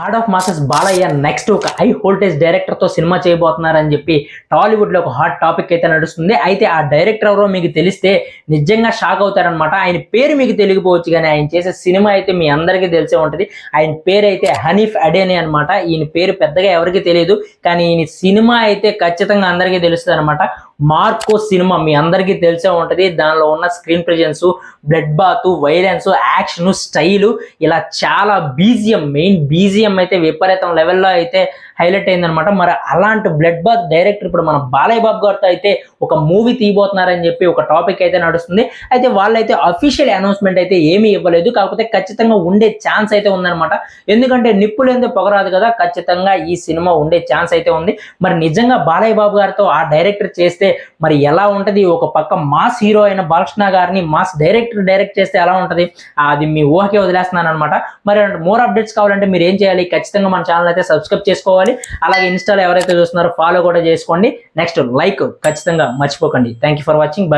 God of masses Balayya next ఒక high voltage director తో cinema చేయబోతున్నారని చెప్పి టాలీవుడ్ లో ఒక హాట్ టాపిక్ అయితే నడుస్తుంది. అయితే ఆ డైరెక్టర్ ఎవరో మీకు తెలిస్తే నిజంగా షాక్ అవుతారనమాట. ఆయన పేరు మీకు తెలియకపోవచ్చు కానీ ఆయన చేసే సినిమా అయితే మీ అందరికీ తెలిసే ఉంటది. ఆయన పేరు అయితే హనీఫ్ అడేని అనమాట. ఈయన పేరు పెద్దగా ఎవరికి తెలియదు కానీ ఈయన సినిమా అయితే ఖచ్చితంగా అందరికీ తెలుస్తుంది అనమాట. మార్కో సినిమా మీ అందరికీ తెలిసే ఉంటది. దానిలో ఉన్న screen presence, blood bath, violence, action, style ఇలా చాలా మెయిన్ బీజిఎం అయితే విపరీతం లెవెల్లో అయితే హైలైట్ అయిందనమాట. మరి అలాంటి బ్లడ్ బాత్ డైరెక్టర్ ఇప్పుడు మన బాలయ్య బాబు గారితో అయితే ఒక మూవీ తీయబోతున్నారని చెప్పి ఒక టాపిక్ అయితే నడుస్తుంది. అయితే వాళ్ళైతే అఫీషియల్ అనౌన్స్మెంట్ అయితే ఏమీ ఇవ్వలేదు. కాకపోతే ఖచ్చితంగా ఉండే ఛాన్స్ అయితే ఉందన్నమాట. ఎందుకంటే నిప్పు లేనిదే పొగరాదు కదా, ఖచ్చితంగా ఈ సినిమా ఉండే ఛాన్స్ అయితే ఉంది. మరి నిజంగా బాలయ్య బాబు గారితో ఆ డైరెక్టర్ చేస్తే మరి ఎలా ఉంటది? ఒక పక్క మాస్ హీరో అయిన బాలకృష్ణ గారిని మాస్ డైరెక్టర్ డైరెక్ట్ చేస్తే ఎలా ఉంటది? అది మీ ఊహకే వదిలేస్తున్నాను అనమాట. మరి మోర్ అప్డేట్స్ కావాలంటే మీరు ఏం చేయాలి? ఖచ్చితంగా మన ఛానల్ అయితే సబ్స్క్రైబ్ చేసుకోవాలి. అలాగే ఇన్స్టాలో ఎవరైతే చూస్తున్నారో ఫాలో కూడా చేసుకోండి. నెక్స్ట్ లైక్ ఖచ్చితంగా మర్చిపోకండి. Thank you for watching. By.